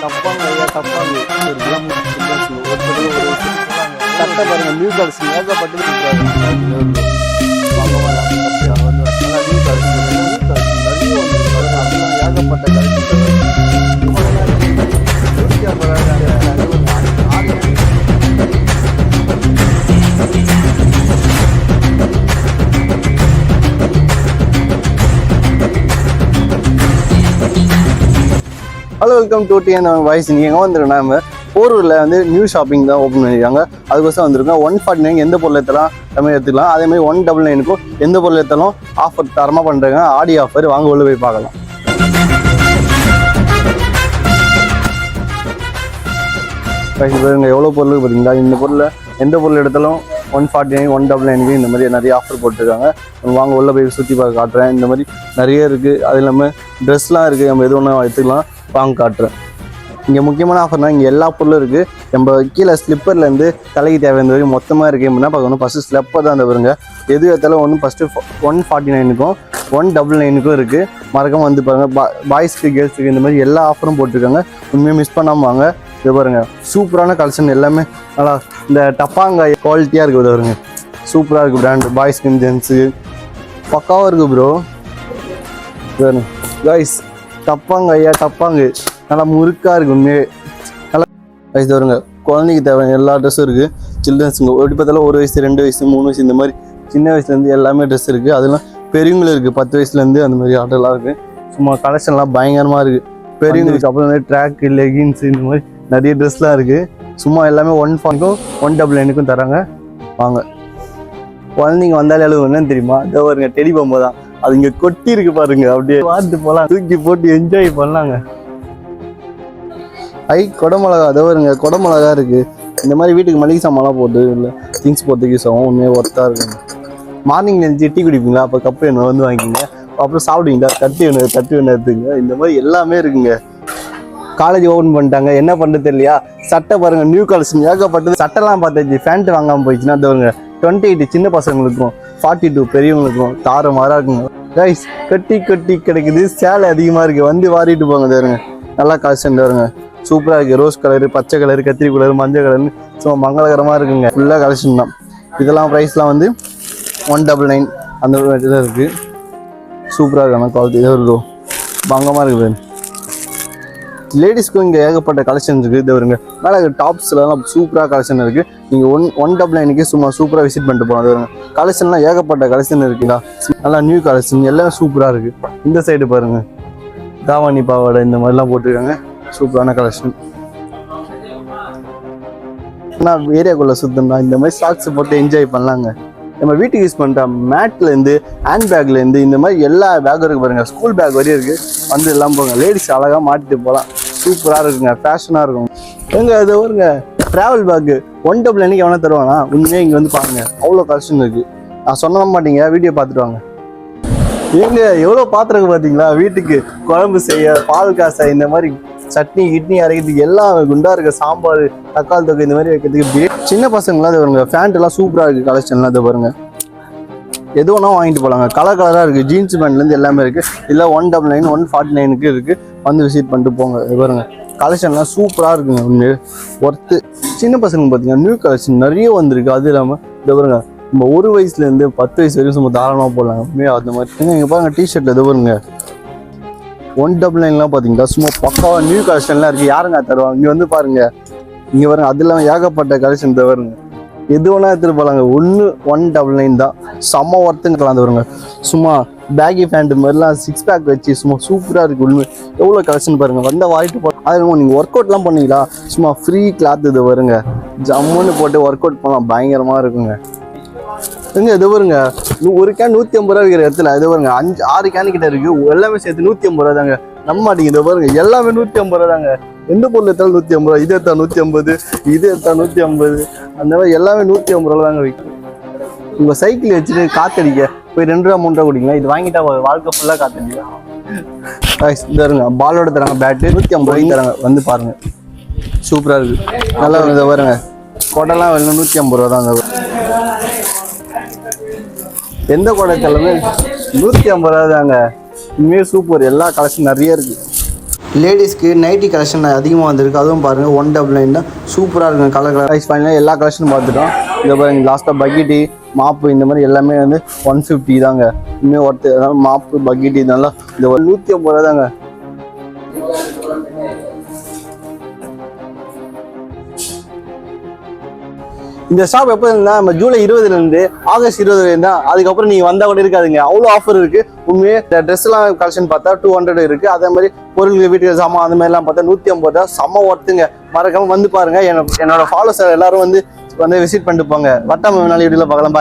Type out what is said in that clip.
தப்பாங்க ஐயா தப்பாங்க. ஒரு கிராம் ஒரு சட்டை பாருங்க நியூ கலெக்ஷன் ஏகப்பட்டது ஏகப்பட்ட hello welcome to TN voice. நீங்கள் எங்கே வந்துருக்கோம்? நம்ம போரூரில் வந்து நியூ ஷாப்பிங் தான் ஓப்பன் பண்ணியிருக்காங்க. அதுக்கோசம் வந்திருக்கோம். 149 எந்த பொருள் எடுத்தாலும் நம்ம எடுத்துக்கலாம். அதேமாதிரி 199க்கும் எந்த பொருள் எடுத்தாலும் ஆஃபர் தரமாக பண்ணுறாங்க. ஆடி ஆஃபர் வாங்க உள்ள போய் பார்க்கலாம். பாருங்க எவ்வளோ பொருள் பார்த்தீங்களா. இந்த பொருளை எந்த பொருள் எடுத்தாலும் 149 199 இந்த மாதிரி நிறைய ஆஃபர் போட்டிருக்காங்க. வாங்க உள்ள போய் சுற்றி பார்க்க காட்டுறேன். இந்த மாதிரி நிறைய இருக்குது. அது இல்லாமல் ட்ரெஸ்லாம் இருக்குது. நம்ம எது ஒன்றா எடுத்துக்கலாம். வாங்க காட்டுறேன். இங்கே முக்கியமான ஆஃபர்னா இங்கே எல்லா பொருளும் இருக்குது. நம்ம கீழே ஸ்லிப்பர்லேருந்து தலைக்கு தேவையான வரைக்கும் மொத்தமாக இருக்குது. எப்படின்னா பார்க்கணும், ஃபஸ்ட்டு ஸ்லிப்பர் தான் அந்த வருங்க. எது எடுத்தாலும் ஒன்று ஃபஸ்ட்டு 149க்கும் 199க்கும் இருக்குது. மறக்காமல் வந்து பாருங்கள். பாய்ஸ்க்கு கேர்ள்ஸுக்கு இந்த மாதிரி எல்லா ஆஃபரும் போட்டிருக்காங்க. உண்மையாக மிஸ் பண்ணாமல் வாங்க. இது பாருங்கள் சூப்பரான கலெக்ஷன் எல்லாமே நல்லா இந்த டப்பாங்காய் குவாலிட்டியாக இருக்குது. வருங்க சூப்பராக இருக்குது. பிராண்டு பாய்ஸ்க்கு ஜென்ஸுக்கு பக்காவாக இருக்குது ப்ரோ. பாருங்க காய்ஸ் டப்பாங்காயா டப்பாங்கு நல்லா முறுக்காக இருக்குது. உண்மையே நல்லா வயசு வருங்க. குழந்தைக்கு தேவையான எல்லா ட்ரெஸ்ஸும் இருக்குது. சில்ட்ரன்ஸுங்க எப்படி பார்த்தாலும் 1 வயசு 2 வயசு 3 வயசு இந்த மாதிரி சின்ன வயசுலேருந்து எல்லாமே ட்ரெஸ் இருக்குது. அதெல்லாம் பெரியவங்களும் இருக்குது. 10 வயசுலேருந்து அந்த மாதிரி ஆர்டர்லாம் இருக்குது. சும்மா கலெக்ஷன்லாம் பயங்கரமாக இருக்குது. பெரியவங்களுக்கு அப்புறம் வந்து ட்ராக்கு லெகின்ஸு இந்த மாதிரி நிறைய ட்ரெஸ்லாம் இருக்குது. சும்மா எல்லாமே 149க்கும் 199க்கும் தராங்க. வாங்க குழந்தைங்க வந்தாலே அளவு என்னன்னு தெரியுமா? இதோ வருங்க டெடி பொம்மை தான். அது இங்கே கொட்டி இருக்கு பாருங்க. அப்படியே பார்த்து போகலாம், தூக்கி போட்டு என்ஜாய் பண்ணலாங்க. கொடமிளகா அதோ வருங்க கொடமிளகா இருக்குது. இந்த மாதிரி வீட்டுக்கு மளிகை சாமான்லாம் போட்டு இல்லை திங்ஸ் போட்டு யூஸ் ஆகும். உண்மையாக ஒர்த்தாக இருக்குங்க. மார்னிங் நினச்சி டீ குடிப்பீங்களா? அப்போ கப்பு வேணும் வந்து வாங்கிக்கிங்க. அப்புறம் சாப்பிடுவீங்களா? தட்டு வேணும் எடுத்துங்க. இந்த மாதிரி எல்லாமே இருக்குங்க. காலேஜ் ஓப்பன் பண்ணிட்டாங்க. என்ன பண்ணுறது தெரியலையா? சட்டை பாருங்கள் நியூ கலெக்ஷன் ஏகப்பட்டது. சட்டைலாம் பார்த்தாச்சு. பேண்ட் வாங்காமல் போயிடுச்சுன்னா அதுவங்க 28 சின்ன பசங்களுக்கும் 42 பெரியவங்களுக்கும் தாறுமாறாக இருக்குங்க. கைஸ் கட்டி கட்டி கிடைக்குது. சேலை அதிகமாக இருக்குது. வந்து வாரிட்டு போங்க. தருங்க நல்லா கலெக்ஷன் வருங்க. சூப்பராக இருக்குது. ரோஸ் கலரு, பச்சை கலரு, கத்திரி கலரு, மஞ்சள் கலர்னு ஸோ மங்களகரமாக இருக்குங்க. ஃபுல்லாக கலெக்ஷன் தான். இதெல்லாம் ப்ரைஸ்லாம் வந்து 199 அந்த இதில் இருக்குது. சூப்பராக இருக்கு. ஆனால் குவாலிட்டி இதாக இருக்கும். பங்கமாக இருக்குது. லேடிஸ்க்கும் இங்கே ஏகப்பட்ட கலெக்ஷன்ஸ் இருக்குது. இது வருங்க மேலே டாப்ஸ்லாம் சூப்பராக கலெக்ஷன் இருக்குது. நீங்கள் 199க்கு சும்மா சூப்பராக விசிட் பண்ணிட்டு போகலாம். அது வருங்க கலெக்ஷன்லாம் ஏகப்பட்ட கலெக்ஷன் இருக்குங்களா. நல்லா நியூ கலெக்ஷன் எல்லாமே சூப்பராக இருக்குது. இந்த சைடு பாருங்கள் தாவாணி பாவாடை இந்த மாதிரிலாம் போட்டிருக்காங்க. சூப்பரான கலெக்ஷன். நான் ஏரியாக்குள்ளே சுத்தம்னா இந்த மாதிரி ஸ்டாக்ஸ் போட்டு என்ஜாய் பண்ணலாங்க. நம்ம வீட்டுக்கு யூஸ் பண்ணுற மேட்லேருந்து ஹேண்ட் பேக்லேருந்து இந்த மாதிரி எல்லா பேக்கும் இருக்குது பாருங்கள். ஸ்கூல் பேக் வரையும் இருக்குது. வந்து எல்லாம் போங்க. லேடிஸ் அழகாக மாட்டிட்டு போகலாம். சூப்பராக இருக்குங்க. ஃபேஷனாக இருக்கும். எங்கே அது வருங்க ட்ராவல் பேக்கு 199க்கு எவனா தருவானா? உண்மையாக இங்கே வந்து பாருங்கள் அவ்வளோ கலெக்ஷன் இருக்குது. நான் சொன்ன மாட்டீங்க, வீடியோ பார்த்துட்டு வாங்க. எங்க எவ்வளோ பாத்திரம் பார்த்தீங்களா? வீட்டுக்கு குழம்பு செய்ய, பால் காசை, இந்த மாதிரி சட்னி கிட்னி அரைக்கிறதுக்கு எல்லாம் குண்டா இருக்கு. சாம்பார், தக்காளி தொகை இந்த மாதிரி வைக்கிறதுக்கு. சின்ன பசங்களாம் அது பாருங்க. பேண்ட் எல்லாம் சூப்பராக இருக்குது. கலெக்ஷன்லாம் அது பாருங்க. எது ஒன்றா வாங்கிட்டு போகலாங்க. கலராக இருக்குது. ஜீன்ஸ் பேண்ட்லேருந்து எல்லாமே இருக்குது. இல்லை 199 149க்கு இருக்குது. வந்து விசிட் பண்ணிட்டு போங்க. இது பாருங்க கலெக்ஷன்லாம் சூப்பராக இருக்குங்க. உண்மையே ஒர்த்து. சின்ன பசங்க பார்த்தீங்கன்னா நியூ கலெக்ஷன் நிறைய வந்திருக்கு. அது இல்லாமல் இது பாருங்க நம்ம 1 வயசுலேருந்து 10 வயசு வரைக்கும் சும்மா தாராளமாக போடலாங்க. உண்மையாக அந்த மாதிரி இங்கே பாருங்க டிஷர்ட் இது பாருங்க 199லாம் பார்த்தீங்களா சும்மா பக்காவாக நியூ கலெக்ஷன்லாம் இருக்குது. யாருங்க தருவாங்க? இங்கே வந்து பாருங்கள். இங்கே பாருங்க அது இல்லாமல் ஏகப்பட்ட கலெக்ஷன் தருங்க. எது வேணா எடுத்துகிட்டு போகலாங்க. 199 தான். செம்ம ஒர்த்துங்கலாம் அது வருங்க. சும்மா பேகி பேண்ட் மாதிரிலாம் 6 பேக் வச்சு சும்மா சூப்பராக இருக்குது. உண்மை எவ்வளோ கலெக்ஷன் பாருங்கள். வந்தால் வாங்கிட்டு போகலாம். அது நீங்கள் ஒர்க் அவுட்லாம் பண்ணீங்களா? சும்மா ஃப்ரீ கிளாத் இது வருங்க. ஜம்முன்னு போட்டு ஒர்க் அவுட் பண்ணலாம். பயங்கரமாக இருக்குங்க. எங்க இது வருங்க ஒரு கேன் 150 ரூபா விற்கிற இடத்துல இது வருங்க 5-6 கேன் கிட்ட இருக்குது. எல்லாமே சேர்த்து 150 ரூபா தாங்க. நம்ப மாட்டீங்க. இது பாருங்க எல்லாமே 150 ரூபா தாங்க. எந்த பொருள் எடுத்தாலும் 150 ரூபா. இது எடுத்தா 150, இது எடுத்தா 150. அந்த மாதிரி எல்லாமே 150 ரூபா தாங்க விற்கும். உங்கள் சைக்கிள் வச்சுட்டு காத்தடிக்க போய் 2 ரூபா 3 ரூபா குடிங்களா. இது வாங்கிட்டா வாழ்க்கை ஃபுல்லாக காத்தடிக்கலாம். இந்த வருங்க பாலோட தராங்க. பேட்டு 150 ரூபாய்க்கு தராங்க. வந்து பாருங்க சூப்பராக இருக்குது. நல்லா இதை வருங்க. கொடைலாம் வேணும் 150 ரூபா தாங்க. எந்த கொடை தலைமை 150 ரூபா தாங்க. உண்மையே சூப்பர். எல்லா கலெக்ஷன் நிறைய இருக்குது. லேடிஸ்க்கு நைட்டி கலெக்ஷன் அதிகமாக வந்திருக்கு. அதுவும் பாருங்கள் 199 தான். சூப்பராக இருக்குங்க. கலர் ப்ரைஸ் ஃபைனலாக எல்லா கலெக்ஷனும் பார்த்துட்டோம். இதை பாருங்க, லாஸ்ட்டாக பக்கெட்டி மாப்பு இந்த மாதிரி எல்லாமே வந்து 150 தாங்க. இன்னும் ஒருத்தர் அதனால மாப்பு பக்கெட்டி இதெல்லாம் இந்த 150 ரூபா தாங்க. இந்த ஷாப் எப்போ இருந்தால் நம்ம ஜூலை 20 ஆகஸ்ட் 20 தான். அதுக்கப்புறம் நீங்கள் வந்தால் கூட இருக்காதுங்க. அவ்வளோ ஆஃபர் இருக்குது. உண்மையே இந்த ட்ரெஸ்லாம் கலெக்ஷன் பார்த்தா 200 இருக்குது. அதே மாதிரி பொருளுக்கு வீட்டுக்கு சாமான் அந்த மாதிரிலாம் பார்த்தா 150 தான். செம்ம ஒர்த்துங்க. மறக்காமல் வந்து பாருங்கள். என்னோட ஃபாலோவர்ஸ் எல்லாரும் வந்து விசிட் பண்ணிட்டு போங்க. வட்டாம நாள் வீடியோவில் பார்க்கலாம்.